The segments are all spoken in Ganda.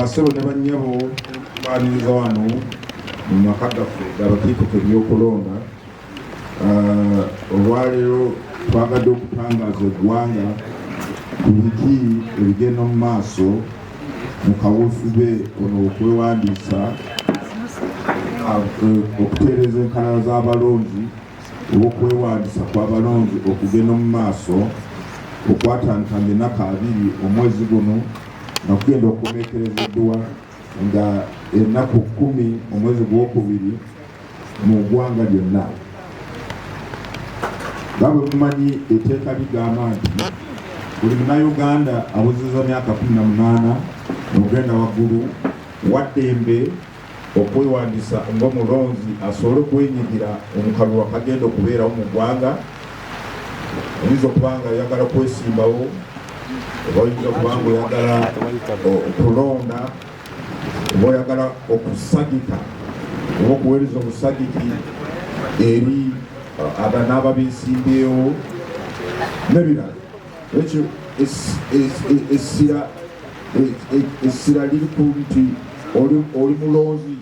abasebo ne bannyabo baaniriza wano mu maka gaffe abakiiko k'ebyokulonda olwaleero twagadde okutangaaza eggwanga ku biki ebigenda mu maaso mu kaweefube ono okwewandiisa okutereeza enkalala z'abalonzi oba okwewandiisa kw'abalonzi okugenda mu maaso okwatandika ng'ennaku 2 omwezi guno nga kugenda okukomeekerezeddwa nga ennaku 10 omwezi gw'okubiri mu ggwanga lyonna. nga bwe mumanyi etteeka ligamba nti buli munnayuganda awezezza myaka 18 n'ogenda waggulu waddembe okwewandiisa ng'omulonzi asobole okwenyigira omukalulu akagenda okubeerawo mu ggwanga. oyinza okuba nga oyagala kwesimbawo oba oyinza okuba nga oyagala okulonda oba oyagala okusagika oba okuweereza obusagiki eri abanaaba beesimbeewo n'ebirala. ekyo essira liri ku nti oli mulonzi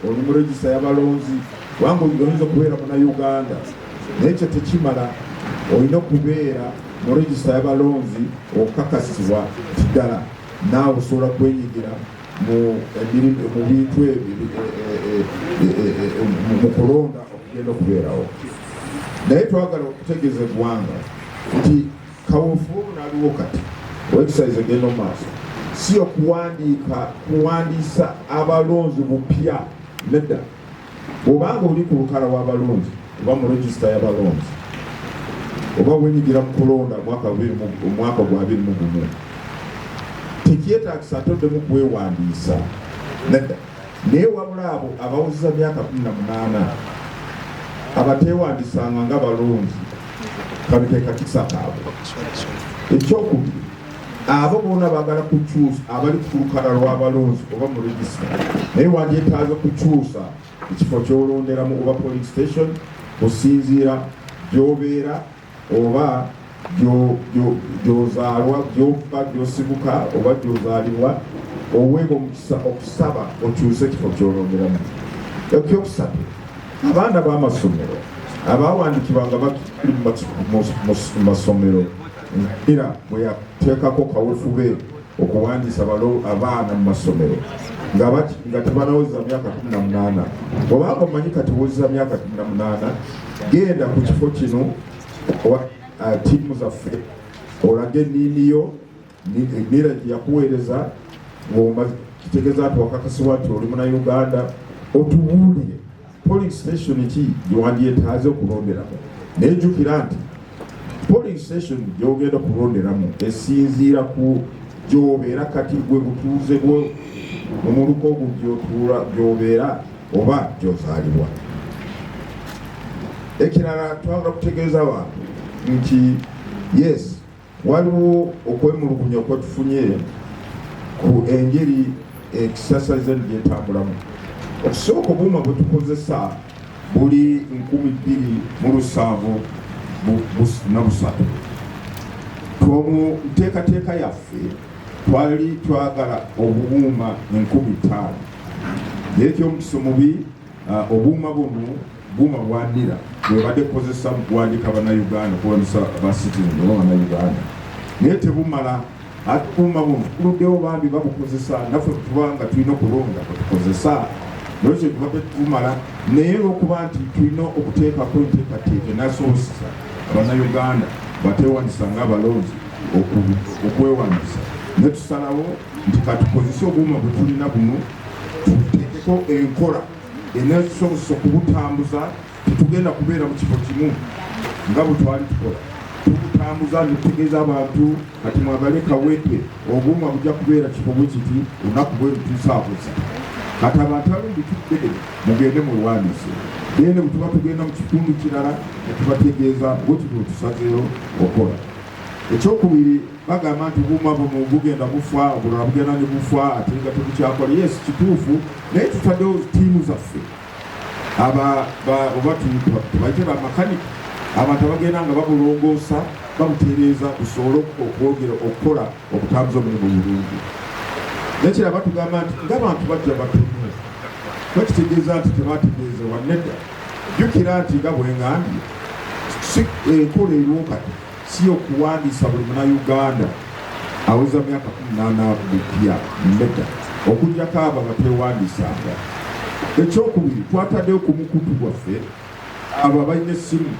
oli mu regista y'abalonzi kubanga oyinza okubeera munnayuganda naye ekyo tekimala olina okubeera mu regista y'abalonzi okukakasibwa ddala naawe osobola kwenyigira mu bintu mu kulonda okugenda okubeerawo. naye twagala okutegeeza eggwanga nti kaweefube n'aliwo kati website egenda mu maaso si okuwandiisa abalonzi bupya nedda. bw'obanga oli ku lukala w'abalonzi oba mu regista y'abalonzi oba wenyigira mu kulonda omwaka gwa 2021 tekyetaagisa toddemu kwewandiisa nedda. naye wabula abo abawuziza myaka 18 abateewandiisanga ng'abalonzi kabiteeka kisa kaabwe. ekyokubiri abo boona baagala kukyusa abali ku lukala lw'abalonzi oba mu regista naye wandyetaaze kukyusa ekifo ky'olonderamu oba polling station kusinziira gy'obeera oba gy'ozaalwa gy'ofa gy'osibuka oba gy'ozaalibwa oweebwa omukisa okusaba okyuse ekifo ky'olonderamu. ekyokusatu abaana b'amasomero abaawandikibwanga bakiri mu masomero era bwe yateekako kaweefube okuwandiisa abaana mu masomero nga tebanaweza myaka 18 bw'obanga omanyi kati wozeza myaka 18 genda ku kifo kino tiimu zaffe olage eniiniyo emira yakuweereza kitegeeza nti wakakasibwa nti oli munnayuganda otubuulire polling station ki gyewandyetaaze okulonderamu. naye jjukira nti polling station gy'ogenda okulonderamu esinziira ku gy'obeera kati gwe butuuze bwo mu muluka ogwo gy'obeera oba gy'ozaalibwa. ekirala twagala kutegeeza abantu nti yes waliwo okwemulugunya okwetufunye ku engeri ekisasaliza gyetambulamu. okusooka obuuma bwe tukozesa buli 2007 mu nteekateeka yaffe twali twagala obuuma 5000 naye ekyomukisa omubi obuuma buno buuma bwandira bwebadde kukozesa mu kuwandiika bannayuganda okuwandiisa abasitini oba bannayuganda naye tebumala. ate buuma buno tuluddewo bambi babukozesa naffe tubanga tulina okulonda kwetukozesa nolwekyo tubadde tubumala. naye lwokuba nti tulina okuteekako enteekateeka enasobozesa abannayuganda bateewandiisa ng'abalonzi okwewandiisa ne tusalawo nti katukozese obuuma bwe tulina buno tuteekeko enkola enasobozesa okubutambuza. tetugenda kubeera mu kifo kimu nga bwe twali tukola tubutambuza netutegeeza abantu kati mwagale kaweete obuuma bujja kubeera kifo bwe kiti olunaku bwe lutusaakoza kati abantu alundi tuddede mugende mwewandiise. naye ne bwe tuba tugenda mu kitundu kirala netubategeeza bwe tuti tusazeewo okola. ekyokubiri bagamba nti obuuma buno bugenda bufa obulala bugenda ne bufa ate nga tebukyakola. yes kituufu naye tutaddewo tiimu zaffe oba tubayite bamakanika abantu abagenda nga babulongoosa babutereeza busobole okwogera okukola okutambuza omulimu bulungi. nekira batugamba nti ng'abantu bajja bapimwe bakitegeeza nti tebategeezebwa nedda jjukira nti nga bwengambye enkola eriwo kati si okuwandiisa buli munnayuganda aweza myaka 18 bupya nedda okugyako abo abatewandiisanga. Ekyokubiri twataddeyo ku mukutu gwaffe abo abalina essimu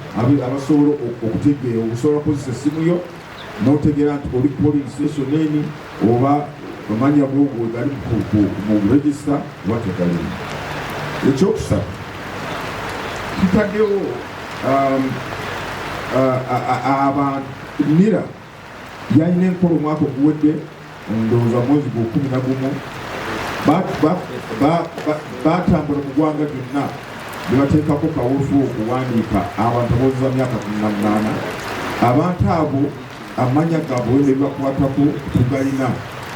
abasobola okutegeera okusobola kukozesa essimu yo n'otegeera nti oli polling station eni oba amanya bwogo gali mu regisita oba tegalimu. Ekyokusatu tutaddewo abantu NIRA yalina enkola omwaka oguwedde ndowooza mwezi gwa 11 batambula mu ggwanga gyonna ne bateekako kaweefube okuwandiika abantu abaweza myaka 18. Abantu abo amanya gaabwe ne bibakwatako tugalina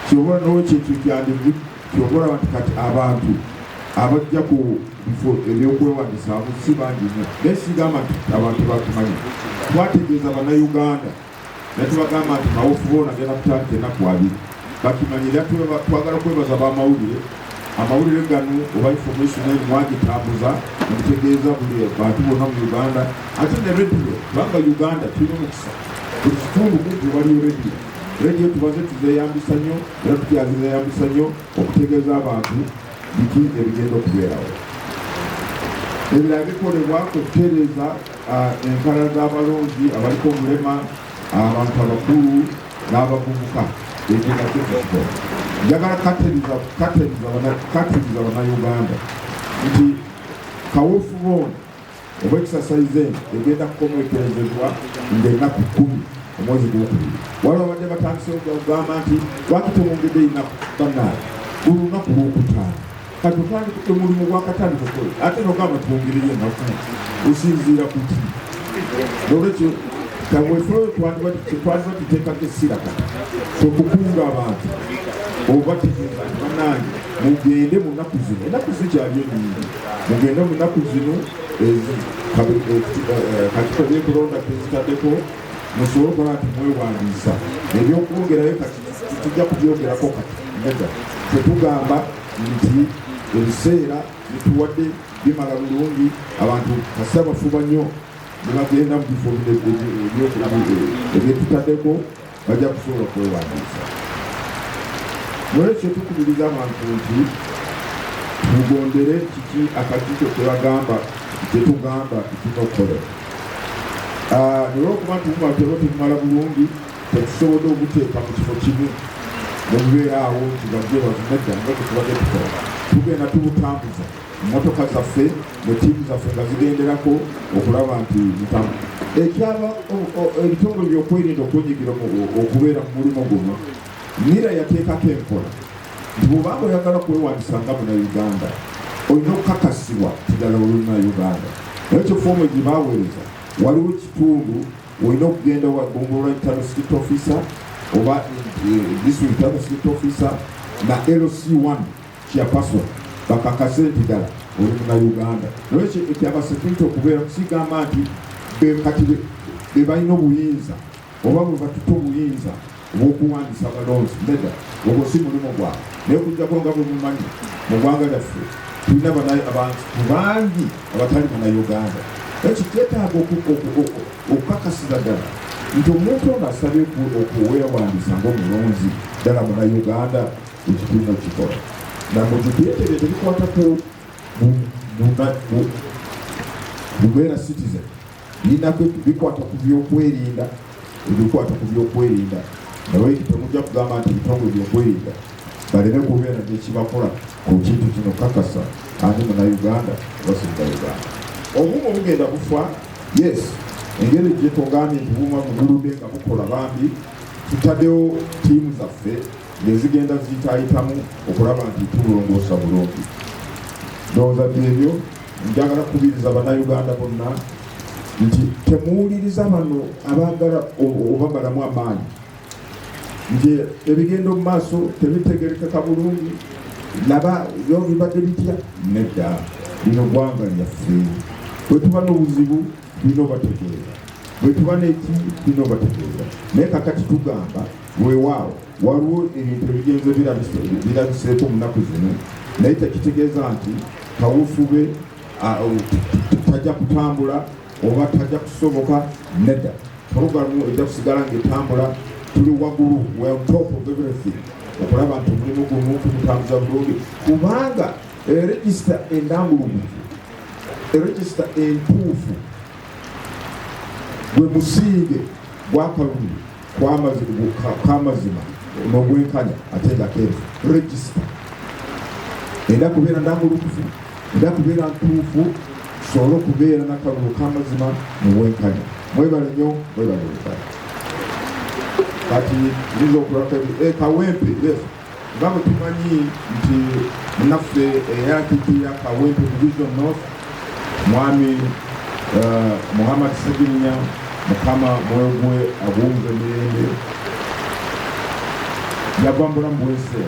kyobola n'ekyo kyandibwe kyobola nti kati abantu abajja ku bifo ebyokwewandiisaamu si bangi nnyo naye sigamba nti abantu bakimanyi. Twategeeza bannayuganda ne tubagamba nti kaweefube ono agenda kutandika ennaku 2 bakimanyi. Era twagala kwebaza bamawulire, amawulire gano oba information eni mwagitambuza nemutegeeza buli bantu bonna mu Uganda. Ate ne rediyo kubanga Uganda tulina omukisa buli kitundu kunti waliyo rediyo. Rediyo tubaze tuzeeyambisa nnyo era tutyazizeeyambisa nnyo okutegeeza abantu biki ebigenda okubeerawo. Ebirala bikolebwa okutereeza enkalala z'abalonzi abaliko obulema, abantu abakulu n'abavubuka. Egenda kukikola njagala katiriza bannayuganda nti kaweefube ono oba ekisasayize egenda kukomwekerezebwa ng'ennaku 10 omwezi gwokubiri. Waliwo abadde batandise okugamba nti lwaki tumwongedde ennaku bannaabe buli lunaku lwokutaano kati otandikudde mulimu gwakatandika okola ate nogamba twongereyo ennaku osinziira ku ki? Nolwekyo kaweefube twandiba tuteekako essira kati okukunga abantu obategeeza nti bannange mugende mu nnaku zino, ennaku zikyali ennyingi, mugende mu nnaku zino kakiiko byekulonda tezitaddeko musobole okukola nti mwewandiisa. Ebyokwongerayo kati tujja kubyogerako kati nedda tetugamba nti ebiseera bituwadde bimala bulungi abantu kasi abafuba nnyo ne bagenda mu bifo ebyetutaddeko bajja kusobola okwewandiisa. Nolwekyo tukubiriza abantu nti tugondere kiki akakiiko kyebagamba kyetugamba tulina okukolera. Nolwokuba ntumumatero tumumala bulungi tetusobodde obuteeka mu kifo kimu nebubeera awo nti bajje bazimedda nga tetubadde tukola. Tugenda tubutambuza emmotoka zaffe ne tiimu zaffe nga zigenderako okulaba nti mutamu. Ekyaba ebitongole byokwerinda okwenyigira okubeera mu mulimu guno NIRA yateekako enkola nti bw'obanga oyagala kwewandiisa nga munnayuganda olina okukakasibwa ddala oli munnayuganda. Ekyo foomu gye baaweereza waliwo ekitundu olina okugenda wagombolola internal state officer oba district internal state officer na LC1 chairperson bakakase nti ddala oli munnayuganda. Nolwekyo ekyabasekiriti okubeera kusigamba nti kati be balina obuyinza oba bwe batuta obuyinza obw'okuwandiisa abalonzi nedda ogwo si mulimu gwabwe. Naye okugjako nga bwe mumanyi mu ggwanga lyaffe tulina abantu bangi abatali munnayuganda. Ekyo kyetaaga okukakasiza ddala nti omuntu ono asabye okuweewandiisa ng'omulonzi ddala munnayuganda ekitulina okikola. Namugituyetebye tebikwatako bubeera citizen linako bikwata ku byokwerinda ebikwata ku byokwerinda. Nawe temujja kugamba nti ebitongole byokwerinda baleme kubeera nekibakola ku kintu kino kakasa ani munnayuganda basinga Uganda. Obumu bugenda bufa, yes, engeri gyetugambye nti buma mugulude nga bukola bambi. Tutaddewo tiimu zaffe ngezigenda ziyitaayitamu okulaba nti tulongoosa bulungi. Ndowooza byebyo njagala kubiriza bannayuganda bonna nti temuwuliriza bano abaagala obagalamu amaanyi nti ebigenda mu maaso tebitegerekeka bulungi. Laba byo bibadde bitya nedda lino ggwanga lyaffe bwe tuba n'obuzibu tulina obategeera bwe tuba n'eki tulina obategeeza naye kakati tugamba weewaawo waliwo ebintu ebigenze birabiseeko mu nnaku zino naye tekitegeeza nti kawufube tajja kutambula oba tajja kusoboka nedda porogramu ejja kusigala ng'etambula tuli waggulu we on top of everything okulaba nti omulimu guno tumutambuza bulungi kubanga eregista endambulugufu eregista entuufu gwe musinge gwakalulu kw'amazima n'obwenkanya ate nga keefu regista enda kubeera ndambulugufu enda kubeera ntuufu kisobole okubeera n'akalulu k'amazima n'obwenkanya mwebale nnyo mwebale wekale kati liza okulaka kawempe nga bwe tumanyi nti munaffe eyakikira kawempe division north mwami Muhammad Segirinya mukama mwegwe abuunze emirembe yava mu bulamu bw'ensi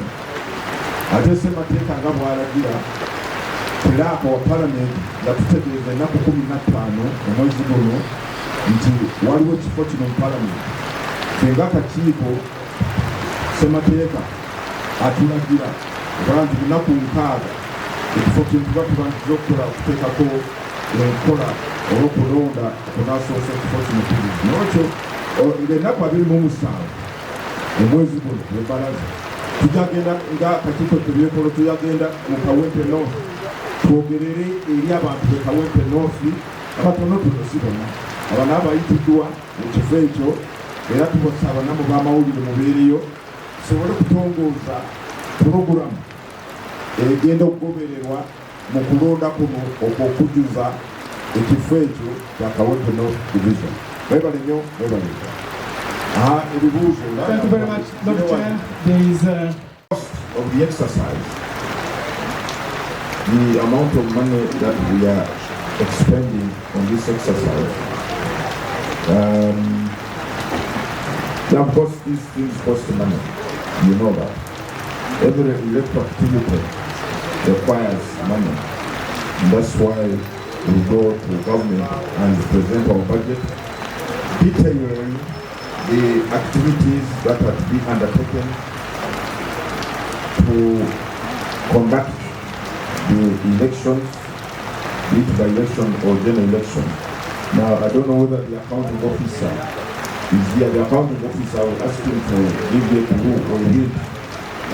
ate ssemateeka nga bw'alagira teraaka wa palamenti yatutegeeza ennaku 15 omwezi guno nti waliwo ekifo kino mu palamenti fenga akakiiko ssemateeka atulagira okola nti lunaku 6 ekifo kino tuba tubandiza okukola okuteekako enkola olw'okulonda okunaasoose ekifo kino tuli nokyo ng'ennaku 27 omwezi guno webalaza tujagenda nga akakiiko tebyekolo tuyagenda mu kawempe north twogerere eri abantu be kawempe north abatonotono si bonna aba naabayitiddwa mu kifo ekyo era tubasaba nabo b'amawulire mubeereyo tusobole kutongooza puroguramu egenda okugobererwa mu kulonda kuno okwokujuza ekifo ekyo kya kawempe north division mwebale nnyo mwebale ebibuuzo Thank you very much, Dr. Chair. There is a cost of the exercise, the amount of money that we are expending on this exercise. Yeah, of course, these things cost money. You know that. Every electoral activity requires money. And that's why we go to government and present our budget, detailing the activities that are to be undertaken to conduct the elections, be it by election or general election. Now, I don't know whether the accounting officer is here. The accounting officer will ask him to give you a clue or a hint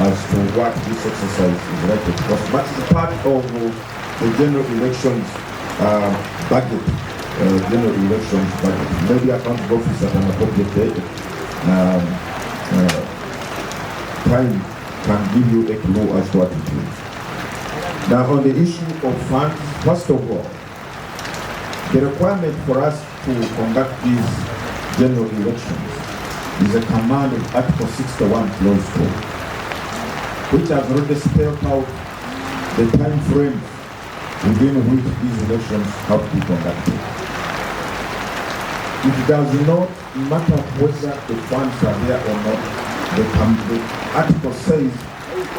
as to what this exercise is likely to cost. But it's part of the general elections budget. General elections budget. Maybe accounting officer at an appropriate date time can give you a clue as to what it is. Now on the issue of funds, first of all, the requirement for us to conduct these general elections is a command of Article 61 Clause 2, which has already spelled out the time frame within which these elections have to be conducted. It does not matter whether the funds are there or not. The article says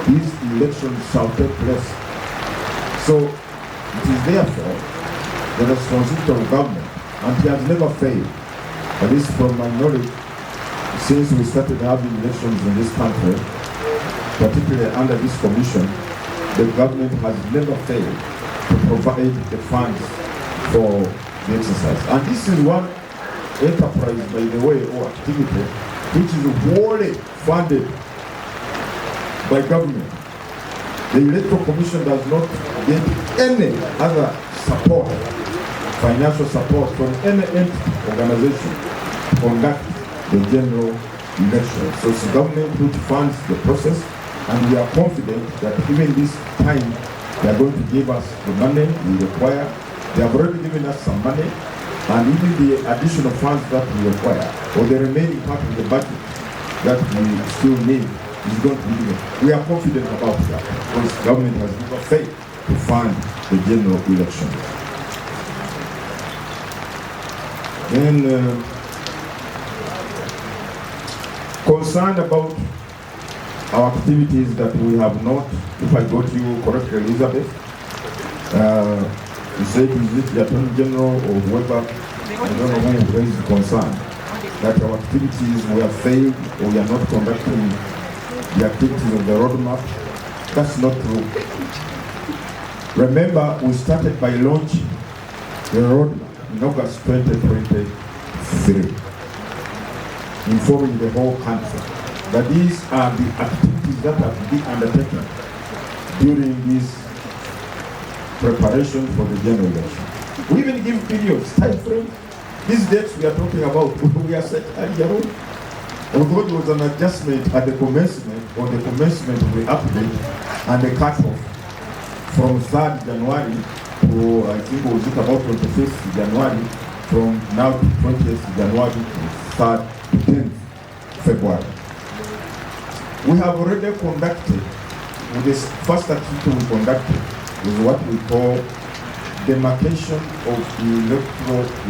these elections shall take place. So it is therefore the responsibility of government, and it has never failed, at least from my knowledge, since we started having elections in this country, particularly under this commission, the government has never failed to provide the funds for the exercise. And this is one enterprise, by the way, or activity which is wholly funded by government. The Electoral Commission does not get any other support, financial support from any entity, organization to conduct the general election. So it's the government which funds the process, and we are confident that even this time they are going to give us the money we require. They have already given us some money, and even the additional funds that we require, or the remaining part of the budget that we still need, is going to be given. We are confident about that, because government has never failed to fund the general election. Then, concerned about our activities that we have not, if I got you correctly, Elizabeth, you said, is it the Attorney General or whoever I don't know who raised the concern that our activities were failed or we are not conducting the activities of the roadmap. That's not true. Remember, we started by launching the roadmap in August 2023, informing the whole country that these are the activities that have to be undertaken during this preparation for the general election. We even give periods, time frames. These dates we are talking about, we are set earlier on. Although there was an adjustment at the commencement, or the commencement of the update and the cut-off from 3rd January to, I think it was about 25th January, from now to 20th January to 3rd to 10th February. We have already conducted, with this first activity we conducted, is what we call demarcation of the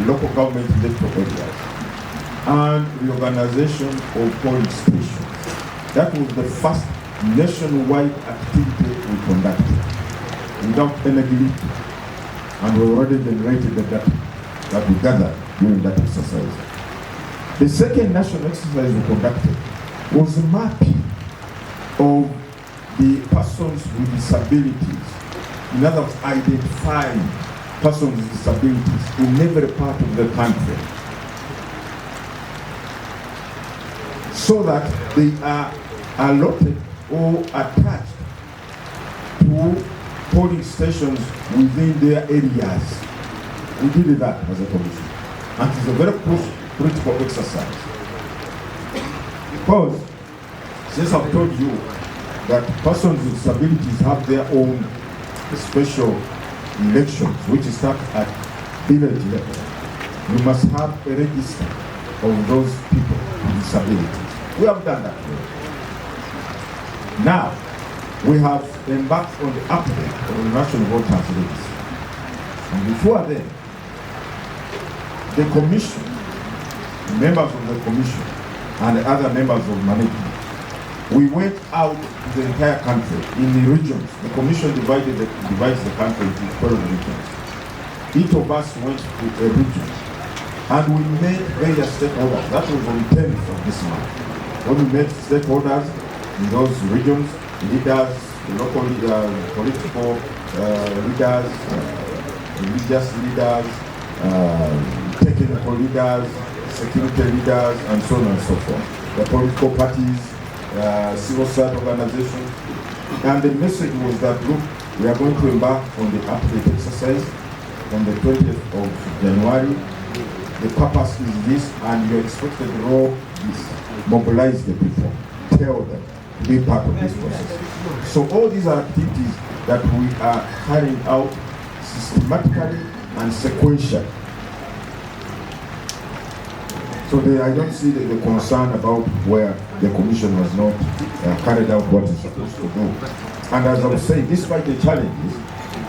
local government electoral areas and reorganization of polling stations. That was the first nationwide activity we conducted without any glitch, and we already generated the data that we gathered during that exercise. The second national exercise we conducted was a mapping of the persons with disabilities. In other words, identifying persons with disabilities in every part of the country, so that they are allotted or attached to polling stations within their areas. We did that as a commission, and it's a very critical exercise, because since I've told you that persons with disabilities have their own special elections, which start at village level, you must have a register of those people with disabilities. We have done that. Now, we have embarked on the update of the National Voters Register. And before then, the commission, members of the commission, and the other members of management, we went out to the entire country in the regions. The commission divides the country into 12 regions. Each of us went to a region, and we met various stakeholders. That was on 10th of this month. When we met stakeholders in those regions, leaders, local political leaders, religious leaders, technical leaders, security leaders, and so on and so forth. The political parties, civil society organizations, and the message was that, look, we are going to embark on the update exercise on the 20th of January. The purpose is this, and you're expected to roll this, mobilize the people, tell them to be part of this process. So all these are activities that we are carrying out systematically and sequentially. So I don't see the concern about where the commission has not carried out what it's supposed to do. And as I was saying, despite the challenges,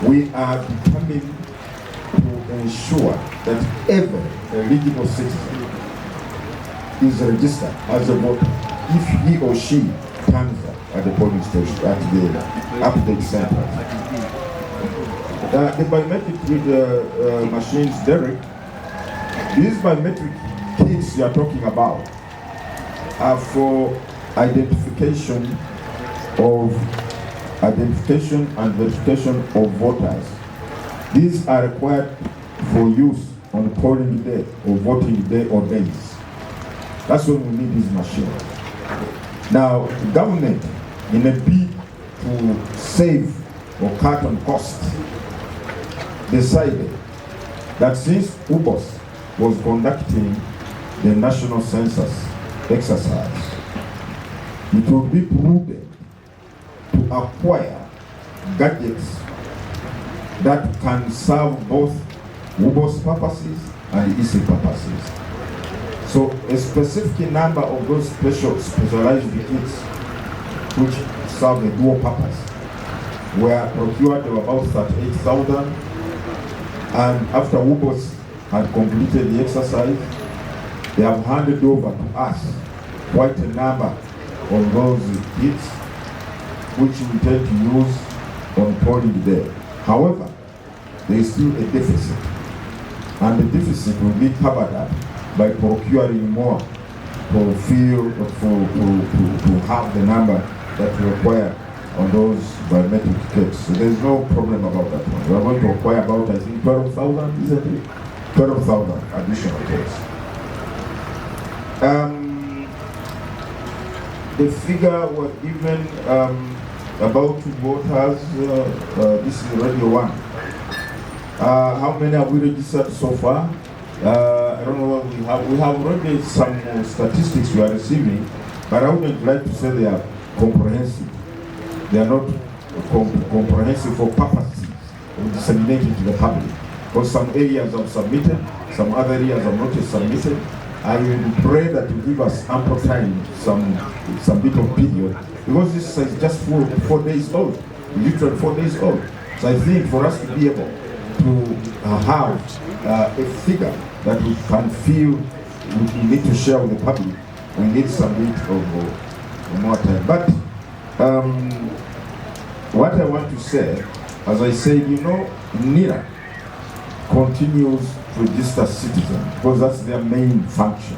we are determined to ensure that every eligible citizen is registered as a voter if he or she turns up at the polling station, at the update center. The biometric machines, Derek, these biometric kits you are talking about are for identification and verification of voters. These are required for use on polling day or voting day or days. That's when we need these machines. Now, the government, in a bid to save or cut on costs, decided that since UBOS was conducting the national census exercise, it would be prudent to acquire gadgets that can serve both UBOS purposes and EC purposes. So a specific number of those specialized kits which serve a dual purpose were procured. There were about 38,000, and after UBOS had completed the exercise, they have handed over to us quite a number of those kits which we intend to use on polling day. However, there is still a deficit and the deficit will be covered up by procuring more to have the number that we require on those biometric kits. So there's no problem about that one. We are going to acquire about, I think, 12,000, isn't it? 12,000 additional kits. The figure was given about voters. This is Radio 1. How many have we registered so far? I don't know what we have. We have already some statistics we are receiving, but I wouldn't like to say they are comprehensive. They are not comprehensive for purposes of disseminating to the public. Because some areas have submitted, some other areas have not yet submitted. I will pray that you give us ample time, some bit of period, because this is just 4 days old, literally 4 days old. So I think for us to be able to have a figure that we can feel we need to share with the public, we need some bit of more time. But what I want to say, as I said, NIRA continues to register citizens because that's their main function.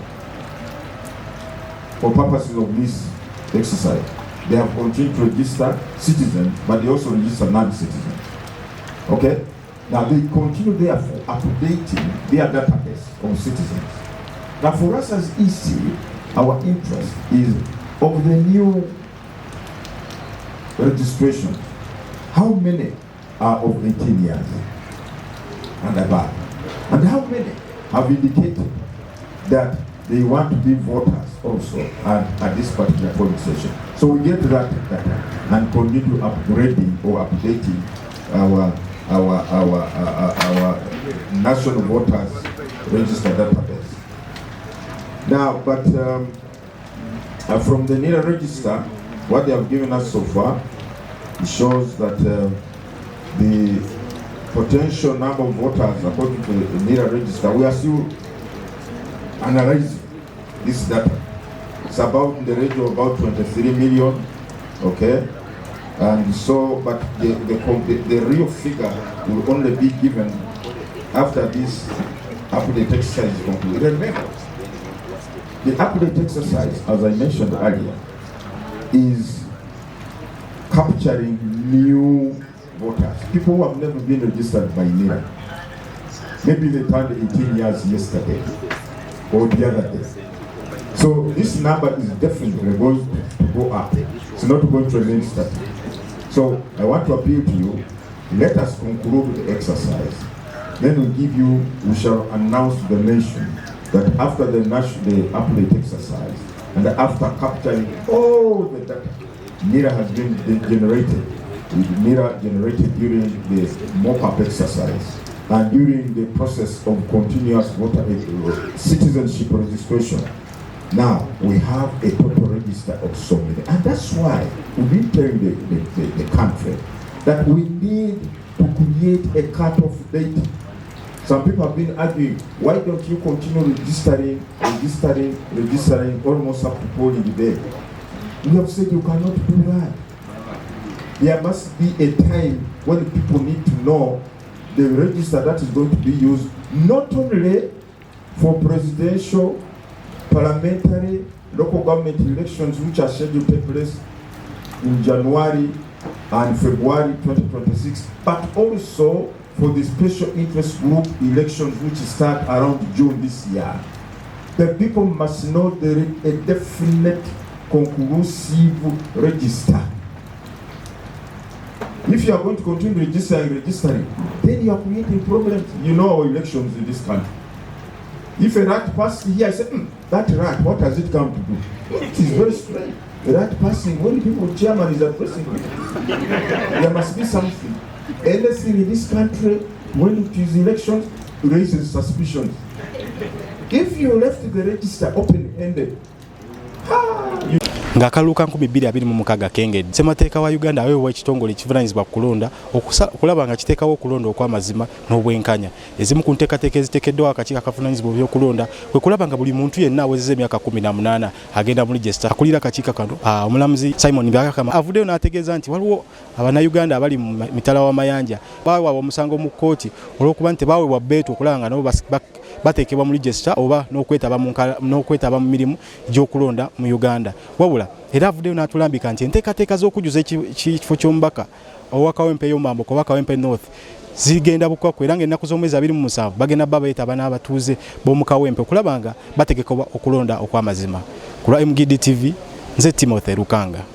For purposes of this exercise, they have continued to register citizens, but they also register non-citizens. Okay? Now they continue therefore updating their database of citizens. Now for us as EC, our interest is of the new registration. How many are of 18 years and above? And how many have indicated that they want to be voters also at this particular polling station? So we get that data and continue upgrading or updating our national voters register database. Now, but from the NIRA register, what they have given us so far, it shows that the potential number of voters according to the NIRA register, we are still analyzing this data. It's about in the range of about 23 million, okay? And so, but the real figure will only be given after this update exercise is concluded. Remember, the update exercise, as I mentioned earlier, is capturing new voters, people who have never been registered by NIRA. Maybe they turned 18 years yesterday or the other day. So this number is definitely going to go up. It's not going to remain static. So I want to appeal to you, let us conclude the exercise. Then we shall announce to the nation that after the update exercise and after capturing all the data NIRA has been generated, NIRA generated during the mop-up exercise and during the process of continuous voter citizenship registration. Now we have a total register of so many, and that's why we've been telling the country that we need to create a cut-off date. Some people have been arguing, why don't you continue registering almost up to polling day? We have said you cannot do that. There must be a time when people need to know the register that is going to be used not only for presidential, parliamentary, local government elections which are scheduled to take place in January and February 2026, but also for the special interest group elections which start around June this year. The people must know there is a definite conclusive register. If you are going to continue registering, then you are creating problems. You know our elections in this country. If a rat passes here, I say, that rat, what has it come to do? It is very strange. A rat passing, when people, chairman is addressing people, there must be something. Anything in this country, when it is elections, raises suspicions. If you left the register open-ended, ng'akalulu ka 2026 kengedde. Ssemateeka wa Uganda aweebwa ekitongole ekivunaanyizibwa ku kulonda okulaba nga kiteekawo okulonda okw'amazima n'obwenkanya. Ezimu ku nteekateeka eziteekeddwawo akakiiko akavunaanyizibwa ebyokulonda kwe kulaba nga buli muntu yenna awezezza emyaka 18 agenda mu register. Akulira akakiiko kano Omulamuzi Byabakama avuddeyo n'ategeeza nti waliwo Abannayuganda abali mu mitala w'amayanja baweebwa omusango mu kkooti olw'okuba nti baweebwa bbeetu okulaba nga nabo bateekebwa mu register oba n'okwetaba mu mirimu gy'okulonda mu Uganda. Wabula era avuddeyo n'atulambika nti enteekateeka z'okujjuza ekifo ky'omubaka owa Kawempe y'omwambuka oba Kawempe North zigenda bukwakku era ng'ennaku z'omwezi 27 bagenda beetaba n'abatuuze b'omu Kawempe okulaba nga bategekebwa okulonda okw'amazima. Ku lwa MGD TV nze Timothy Lukanga.